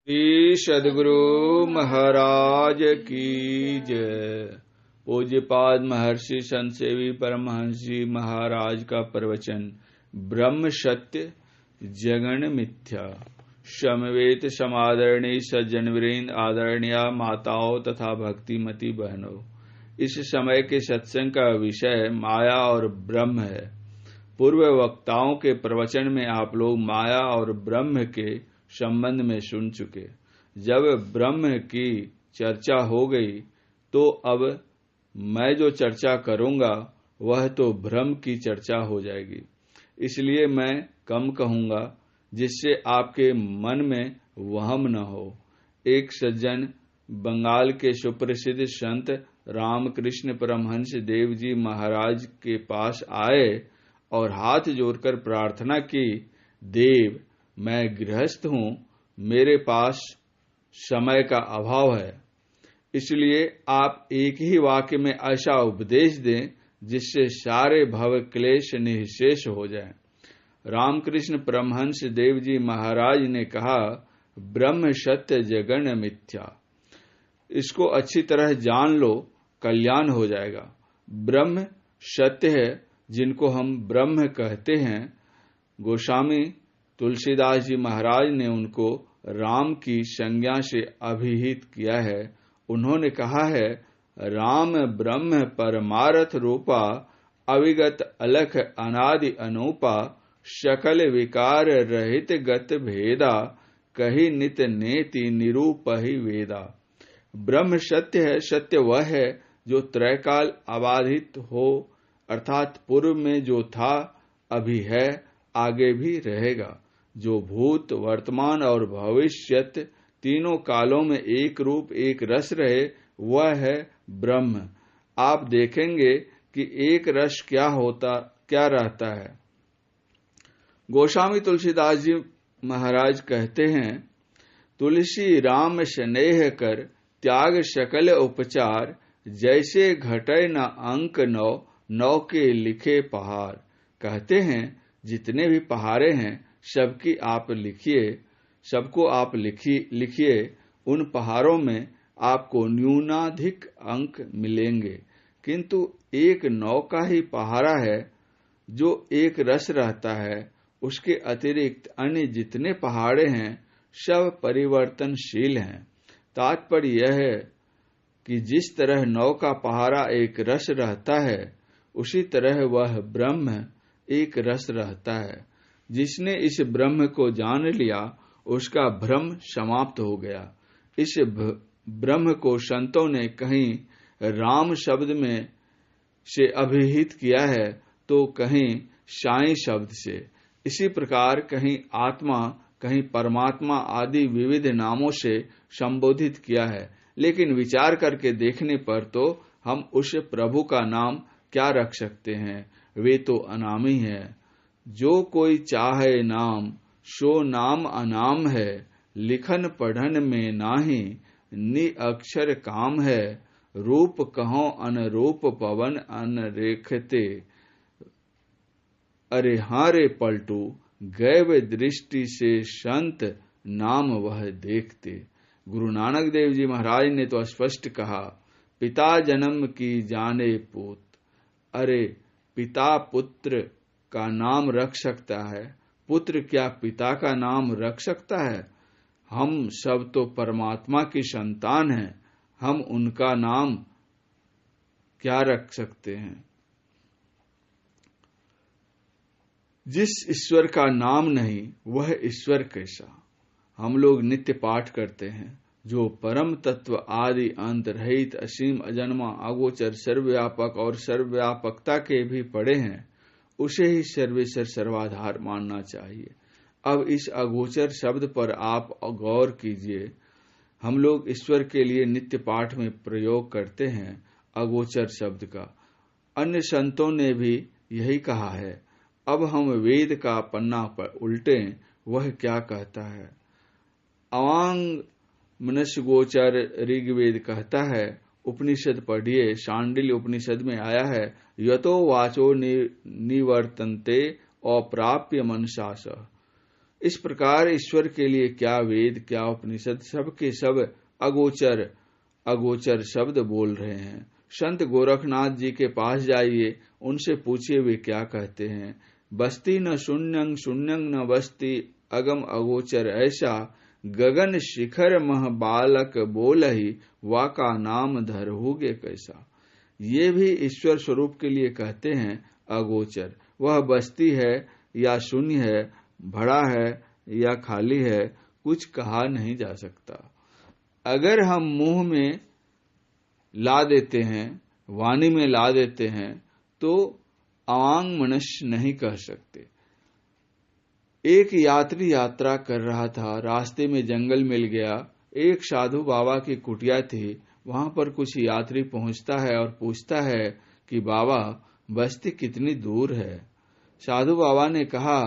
श्री सद्गुरु महाराज की जय। पूज्यपाद महर्षि संत सेवी परमहंस जी महाराज का प्रवचन। ब्रह्म सत्य जगन मिथ्या। समवेत समादरणीय सज्जनवृंद, आदरणीय माताओं तथा भक्तिमती बहनों, इस समय के सत्संग का विषय माया और ब्रह्म है। पूर्व वक्ताओं के प्रवचन में आप लोग माया और ब्रह्म के संबंध में सुन चुके। जब ब्रह्म की चर्चा हो गई तो अब मैं जो चर्चा करूंगा वह तो ब्रह्म की चर्चा हो जाएगी, इसलिए मैं कम कहूंगा जिससे आपके मन में वहम न हो। एक सज्जन बंगाल के सुप्रसिद्ध संत रामकृष्ण परमहंस देव जी महाराज के पास आए और हाथ जोड़कर प्रार्थना की, देव, मैं गृहस्थ हूं, मेरे पास समय का अभाव है, इसलिए आप एक ही वाक्य में ऐसा उपदेश दें जिससे सारे भव क्लेश निःशेष हो जाएं। रामकृष्ण परमहंस देव जी महाराज ने कहा, ब्रह्म सत्य जगन मिथ्या। इसको अच्छी तरह जान लो, कल्याण हो जाएगा। ब्रह्म सत्य है, जिनको हम ब्रह्म कहते हैं। गोस्वामी तुलसीदास जी महाराज ने उनको राम की संज्ञा से अभिहित किया है। उन्होंने कहा है, राम ब्रह्म परमार्थ रूपा, अविगत अलख अनादि अनूपा, सकल विकार रहित गत भेदा, कही नित नेति निरूपहि वेदा। ब्रह्म सत्य है। सत्य वह है जो त्रैकाल अबाधित हो, अर्थात पूर्व में जो था, अभी है, आगे भी रहेगा, जो भूत वर्तमान और भविष्यत तीनों कालों में एक रूप एक रस रहे, वह है ब्रह्म। आप देखेंगे कि एक रस क्या रहता है। गोस्वामी तुलसीदास जी महाराज कहते हैं, तुलसी राम स्नेह कर त्याग सकल उपचार, जैसे घटे न अंक नौ, नौ के लिखे पहाड़। कहते हैं, जितने भी पहाड़े हैं सबको आप लिखिए, उन पहाड़ों में आपको न्यूनाधिक अंक मिलेंगे, किंतु एक नौ का ही पहाड़ा है जो एक रस रहता है। उसके अतिरिक्त अन्य जितने पहाड़े हैं सब परिवर्तनशील हैं। तात्पर्य यह है कि जिस तरह नौ का पहाड़ा एक रस रहता है, उसी तरह वह ब्रह्म एक रस रहता है। जिसने इस ब्रह्म को जान लिया उसका भ्रम समाप्त हो गया। इस ब्रह्म को संतों ने कहीं राम शब्द में से अभिहित किया है तो कहीं साईं शब्द से। इसी प्रकार कहीं आत्मा, कहीं परमात्मा आदि विविध नामों से संबोधित किया है। लेकिन विचार करके देखने पर तो हम उस प्रभु का नाम क्या रख सकते हैं, वे तो अनामी है। जो कोई चाहे नाम, सो नाम अनाम है, लिखन पढ़न में नाही, नि अक्षर काम है, रूप कहो अनरूप पवन अनरेखते, अरे हारे पलटू, गैव दृष्टि से संत नाम वह देखते। गुरु नानक देव जी महाराज ने तो स्पष्ट कहा, पिता जन्म की जाने पूत। अरे पिता पुत्र का नाम रख सकता है, पुत्र क्या पिता का नाम रख सकता है? हम सब तो परमात्मा की संतान हैं, हम उनका नाम क्या रख सकते हैं? जिस ईश्वर का नाम नहीं वह ईश्वर कैसा? हम लोग नित्य पाठ करते हैं, जो परम तत्व आदि अंत रहित असीम अजन्मा अगोचर सर्वव्यापक और सर्वव्यापकता के भी पढ़े हैं, उसे ही सर्वेश्वर सर्वाधार मानना चाहिए। अब इस अगोचर शब्द पर आप गौर कीजिए। हम लोग ईश्वर के लिए नित्य पाठ में प्रयोग करते हैं अगोचर शब्द का। अन्य संतों ने भी यही कहा है। अब हम वेद का पन्ना पर उल्टें, वह क्या कहता है। अवांग मनुष्य गोचर ऋग्वेद कहता है, उपनिषद पढ़िए, शांडिल्य उपनिषद में आया है, यतो वाचो निवर्तन्ते अप्राप्य मनसा। इस प्रकार ईश्वर के लिए क्या वेद क्या उपनिषद सब के सब अगोचर अगोचर शब्द बोल रहे हैं। संत गोरखनाथ जी के पास जाइए, उनसे पूछिए वे क्या कहते हैं। बस्ती न शून्यं शून्यं न बस्ती अगम अगोचर ऐसा, गगन शिखर मह बालक बोलहि वाका नाम धरहुगे कैसा। ये भी ईश्वर स्वरूप के लिए कहते हैं अगोचर। वह बस्ती है या शून्य है, भरा है या खाली है, कुछ कहा नहीं जा सकता। अगर हम मुंह में ला देते हैं, वाणी में ला देते हैं, तो अवांग मनुष्य नहीं कह सकते। एक यात्री यात्रा कर रहा था, रास्ते में जंगल मिल गया। एक साधु बाबा की कुटिया थी। वहां पर कुछ यात्री पहुंचता है और पूछता है कि बाबा बस्ती कितनी दूर है। साधु बाबा ने कहा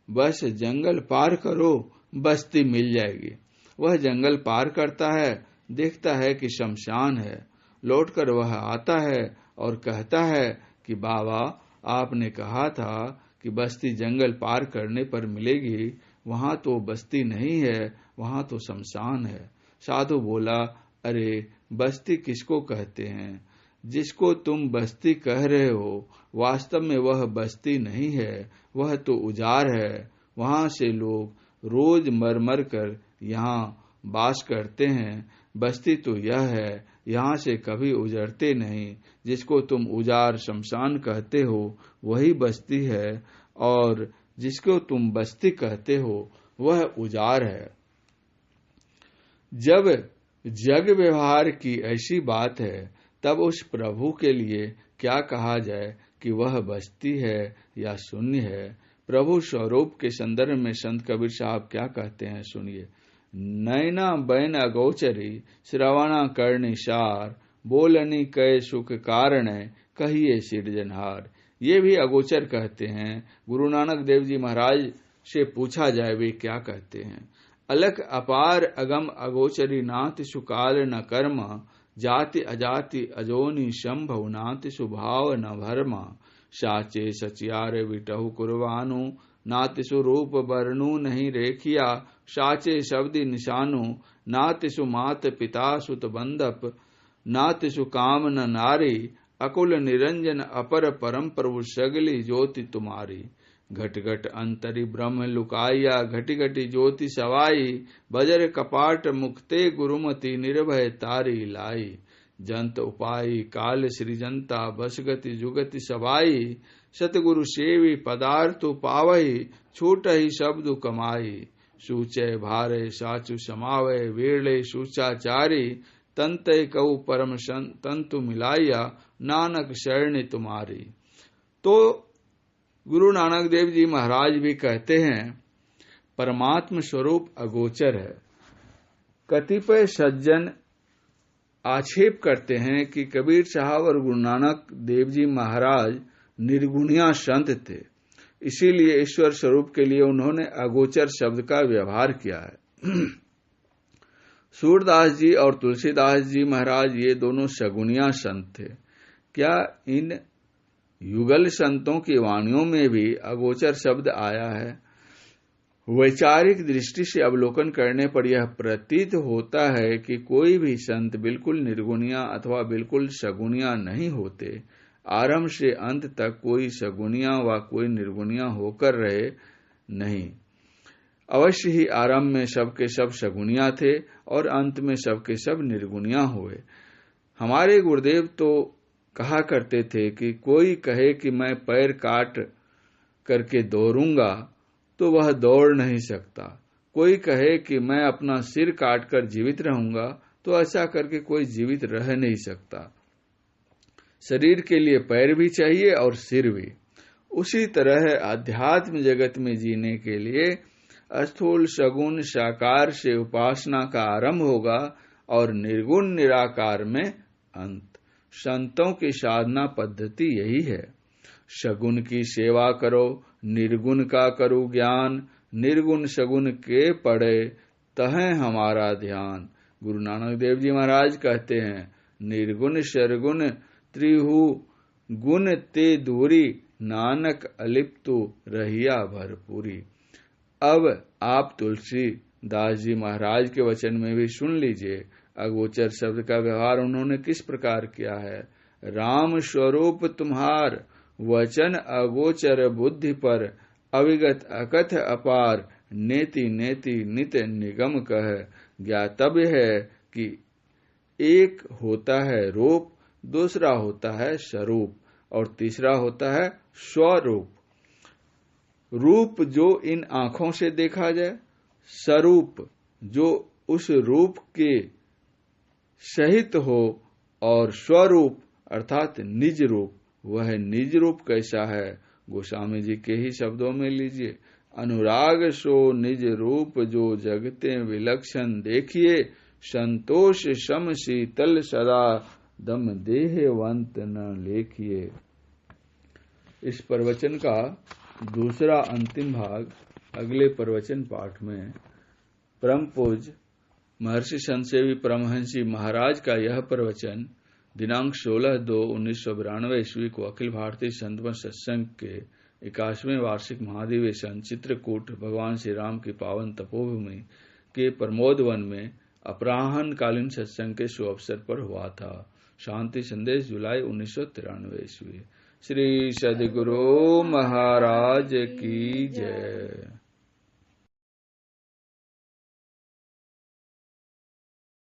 बस जंगल पार करो, बस्ती मिल जाएगी। वह जंगल पार करता है, देखता है कि शमशान है। लौटकर वह आता है और कहता है कि बाबा आपने कहा था कि बस्ती जंगल पार करने पर मिलेगी, वहां तो बस्ती नहीं है, वहां तो शमशान है। साधु बोला, अरे बस्ती किसको कहते हैं? जिसको तुम बस्ती कह रहे हो वास्तव में वह बस्ती नहीं है, वह तो उजार है। वहां से लोग रोज मर मर कर यहाँ वास करते हैं। बस्ती तो यह है, यहाँ से कभी उजड़ते नहीं। जिसको तुम उजार शमशान कहते हो वही बस्ती है, और जिसको तुम बस्ती कहते हो वह उजार है। जब जग व्यवहार की ऐसी बात है, तब उस प्रभु के लिए क्या कहा जाए कि वह बस्ती है या शून्य है। प्रभु स्वरूप के संदर्भ में संत कबीर साहब क्या कहते हैं, सुनिए। नैना बैन अगोचरी श्रवणा कर्णिसार, बोलनी कै सुख कारण कहिए सिरजनहार। ये भी अगोचर कहते हैं। गुरु नानक देव जी महाराज से पूछा जाए वे क्या कहते हैं। अलख अपार अगम अगोचरी नाति सुकाल न कर्म, जाति अजाति अजोनि संभव नाति सुभाव न भरमा। साचे सचियार विटहु कुर्बानु, नाति सुरूप वर्णु नहीं रेखिया। साचे शब्दी निशानु, नाति सु मात पिता सुत बंदप, नाति सु काम न नारी। अकुल निरंजन अपर परम प्रभु सगली ज्योति तुम्हारी। घट घट अंतरि ब्रह्म लुकाइया, घटी घटी ज्योति सवाई। बजर कपाट मुक्ते गुरुमति निर्भय तारी लाई। जंत उपाई काल सृजंता, बसगति जुगति सवाई। सतगुरु सेवी पदार्थ पावही, छूट ही शब्द कमाई। सूचय भारे साचु समावे, वेड़े सूचाचारी। तंतय कऊ परम तंतु मिलाइया, नानक शरण तुम्हारी। तो गुरु नानक देव जी महाराज भी कहते हैं परमात्म स्वरूप अगोचर है। कतिपय सज्जन आक्षेप करते हैं कि कबीर साहब और गुरु नानक देव जी महाराज निर्गुणिया संत थे, इसीलिए ईश्वर स्वरूप के लिए उन्होंने अगोचर शब्द का व्यवहार किया है। सूरदास जी और तुलसीदास जी महाराज ये दोनों सगुनिया संत थे। क्या इन युगल संतों की वाणियों में भी अगोचर शब्द आया है? वैचारिक दृष्टि से अवलोकन करने पर यह प्रतीत होता है कि कोई भी संत बिल्कुल निर्गुणिया अथवा बिल्कुल सगुनिया नहीं होते। आरंभ से अंत तक कोई सगुनिया व कोई निर्गुणिया होकर रहे नहीं। अवश्य ही आरंभ में सबके सब सगुनिया थे और अंत में सबके सब निर्गुणिया हुए। हमारे गुरुदेव तो कहा करते थे कि कोई कहे कि मैं पैर काट करके दौड़ूंगा तो वह दौड़ नहीं सकता। कोई कहे कि मैं अपना सिर काट कर जीवित रहूंगा तो ऐसा करके कोई जीवित रह नहीं सकता। शरीर के लिए पैर भी चाहिए और सिर भी। उसी तरह आध्यात्म जगत में जीने के लिए स्थूल सगुण साकार से उपासना का आरंभ होगा और निर्गुण निराकार में अंत। संतों की साधना पद्धति यही है। सगुण की सेवा करो, निर्गुण का करो ज्ञान। निर्गुण सगुण के पड़े तहें हमारा ध्यान। गुरु नानक देव जी महाराज कहते हैं, निर्गुण सरगुण त्रिहु गुण ते दूरी, नानक अलिप्तु रहिया भरपूरी। अब आप तुलसी दास जी महाराज के वचन में भी सुन लीजिए। अगोचर शब्द का व्यवहार उन्होंने किस प्रकार किया है। राम स्वरूप तुम्हार वचन अगोचर बुद्धि पर, अविगत अकथ अपार, नेति नेति नित निगम कह। ज्ञातव्य है कि एक होता है रूप, दूसरा होता है स्वरूप, और तीसरा होता है स्वरूप। रूप जो इन आंखों से देखा जाए, स्वरूप जो उस रूप के सहित हो, और स्वरूप अर्थात निज रूप। वह निज रूप कैसा है, गोस्वामी जी के ही शब्दों में लीजिए। अनुराग सो निज रूप जो जगते विलक्षण देखिए, संतोष सम शीतल सदा दम देहवंत न लेखिए। इस प्रवचन का दूसरा अंतिम भाग अगले प्रवचन पाठ में परम पूज्य महर्षि संतसेवी परमहंस जी महाराज का यह प्रवचन दिनांक 16/2/1992 ईस्वी को अखिल भारतीय संतमत सत्संग के 81वें वार्षिक महाधिवेशन चित्रकूट भगवान श्री राम की पावन तपोभूमि के प्रमोद वन में अपराह्न कालीन सत्संग के शुभ अवसर पर हुआ था। शांति संदेश जुलाई 1993 ईस्वी। श्री सद्गुरु महाराज की जय।